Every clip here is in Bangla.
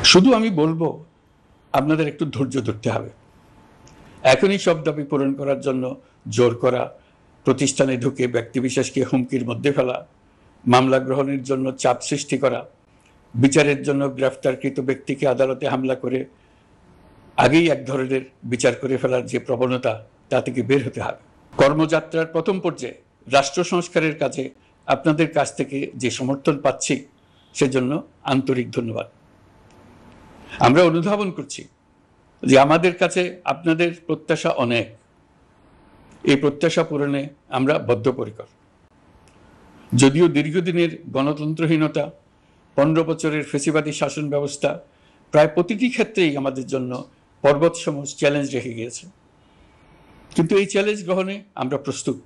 শুধু আমি বলবো আপনাদের একটু ধৈর্য ধরতে হবে। এখনই সব দাবি পূরণ করার জন্য জোর করা, প্রতিষ্ঠানে ঢুকে ব্যক্তিবিশেষকে হুমকির মধ্যে ফেলা, মামলা গ্রহণের জন্য চাপ সৃষ্টি করা, বিচারের জন্য গ্রেফতারকৃত ব্যক্তিকে আদালতে হামলা করে আগেই এক ধরনের বিচার করে ফেলার যে প্রবণতা, তা থেকে বের হতে হবে। কর্মযাত্রার প্রথম পর্যায়ে রাষ্ট্র সংস্কারের কাজে আপনাদের কাছ থেকে যে সমর্থন পাচ্ছি, সেজন্য আন্তরিক ধন্যবাদ। আমরা অনুধাবন করছি যে আমাদের কাছে আপনাদের প্রত্যাশা অনেক। এই প্রত্যাশা পূরণে আমরা বদ্ধপরিকর। যদিও দীর্ঘদিনের গণতন্ত্রহীনতা, 15 বছরের ফেসিবাদী শাসন ব্যবস্থা প্রায় প্রতিটি ক্ষেত্রেই আমাদের জন্য পর্বতসম চ্যালেঞ্জ রেখে গিয়েছে, কিন্তু এই চ্যালেঞ্জ গ্রহণে আমরা প্রস্তুত।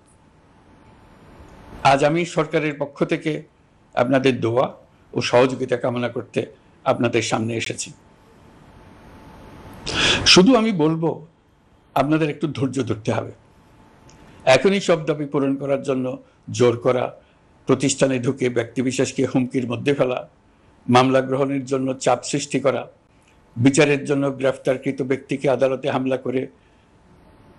আজ আমি সরকারের পক্ষ থেকে আপনাদের দোয়া ও সহযোগিতা কামনা করতে আপনাদের সামনে এসেছি। শুধু আমি বলবো আপনাদের একটু ধৈর্য ধরতে হবে। এখনই সব দাবি পূরণ করার জন্য জোর করা, প্রতিষ্ঠানে ঢুকে ব্যক্তিবিশেষকে হুমকির মধ্যে ফেলা, মামলা গ্রহণের জন্য চাপ সৃষ্টি করা, বিচারের জন্য গ্রেফতারকৃত ব্যক্তিকে আদালতে হামলা করে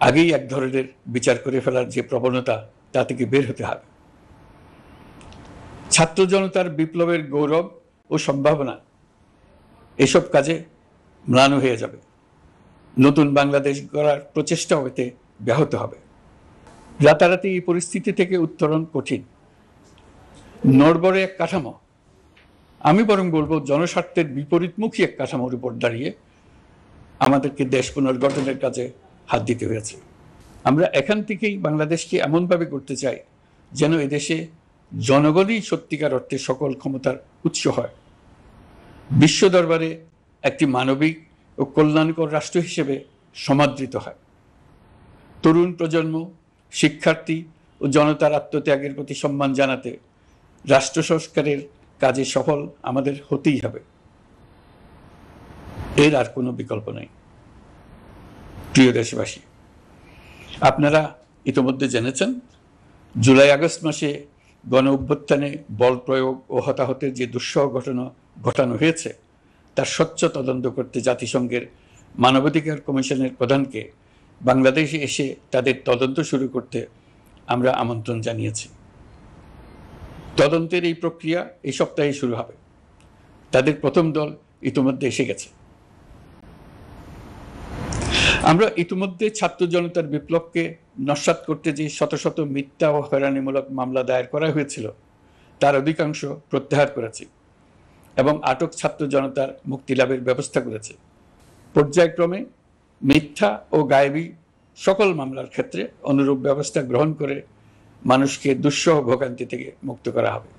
আগেই এক ধরনের বিচার করে ফেলার যে প্রবণতা, তা থেকে বের হতে হবে। ছাত্র জনতার বিপ্লবের গৌরব ও সম্ভাবনা এসব কাজে ম্লান হয়ে যাবে। নতুন বাংলাদেশ গড়ার প্রচেষ্টা হতে ব্যাহত হবে। রাতারাতি এই পরিস্থিতি থেকে উত্তরণ কঠিন। নড়বড়ে এক কাঠামো, আমি বরং বলবো জনস্বার্থের বিপরীতমুখী এক কাঠামোর উপর দাঁড়িয়ে আমাদেরকে দেশ পুনর্গঠনের কাজে হাত দিতে হয়েছে। আমরা এখান থেকেই বাংলাদেশকে এমনভাবে করতে চাই যেন এদেশে জনগণই সত্যিকার অর্থে সকল ক্ষমতার উৎস হয়, বিশ্ব দরবারে একটি মানবিক ও কল্যাণকর রাষ্ট্র হিসেবে সমাদৃত হয়। তরুণ প্রজন্ম, শিক্ষার্থী ও জনতার আত্মত্যাগের প্রতি সম্মান জানাতে রাষ্ট্র সংস্কারের কাজে সফল আমাদের হতেই হবে। এর আর কোনো বিকল্প নেই। প্রিয় দেশবাসী, আপনারা ইতিমধ্যে জেনেছেন জুলাই আগস্ট মাসে গণ অভ্যুত্থানে বল প্রয়োগ ও হতাহতের যে দুঃসহ ঘটনা ঘটানো হয়েছে, তার স্বচ্ছ তদন্ত করতে জাতিসংঘের মানবাধিকার কমিশনের প্রধানকে বাংলাদেশে এসে তাদের তদন্ত শুরু করতে আমরা আমন্ত্রণ জানিয়েছি। তদন্তের এই প্রক্রিয়া এই সপ্তাহে শুরু হবে। তাদের প্রথম দল ইতিমধ্যে এসে গেছে। আমরা ইতিমধ্যে ছাত্র জনতার বিপ্লবকে নস্যাৎ করতে যে শত শত মিথ্যা ও হয়রানিমূলক মামলা দায়ের করা হয়েছিল, তার অধিকাংশ প্রত্যাহার করেছি এবং আটক ছাত্র জনতার মুক্তি লাভের ব্যবস্থা করেছে। পর্যায়ক্রমে মিথ্যা ও গায়েবী সকল মামলার ক্ষেত্রে অনুরূপ ব্যবস্থা গ্রহণ করে মানুষকে দুঃসহ ভোগান্তি থেকে মুক্ত করা হবে।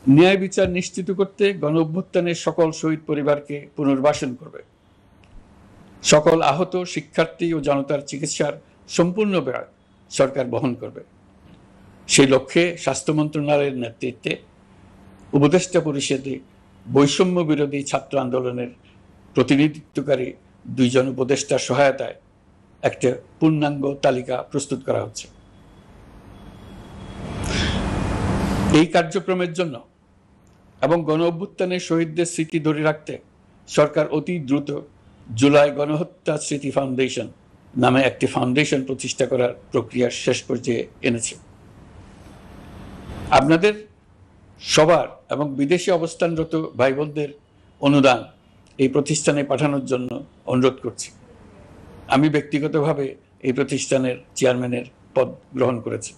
ন্যায় বিচার নিশ্চিত করতে গণ অভ্যুত্থানের সকল শহীদ পরিবারকে পুনর্বাসন করবে। সকল আহত শিক্ষার্থী ও জনতার চিকিৎসার সম্পূর্ণ ব্যয় সরকার বহন করবে। সেই লক্ষ্যে স্বাস্থ্য মন্ত্রণালয়ের নেতৃত্বে উপদেষ্টা পরিষদে বৈষম্য বিরোধী ছাত্র আন্দোলনের প্রতিনিধিত্বকারী 2 জন উপদেষ্টার সহায়তায় একটা পূর্ণাঙ্গ তালিকা প্রস্তুত করা হচ্ছে। এই কার্যক্রমের জন্য এবং গণ অভ্যুত্থানের শহীদদের স্মৃতি ধরে রাখতে সরকার অতি দ্রুত জুলাই গণহত্যা স্মৃতি ফাউন্ডেশন নামে একটি ফাউন্ডেশন প্রতিষ্ঠা করার প্রক্রিয়ার শেষ পর্যায়ে এনেছে। আপনাদের সবার এবং বিদেশে অবস্থানরত ভাই বোনদের অনুদান এই প্রতিষ্ঠানে পাঠানোর জন্য অনুরোধ করছি। আমি ব্যক্তিগতভাবে এই প্রতিষ্ঠানের চেয়ারম্যানের পদ গ্রহণ করেছি।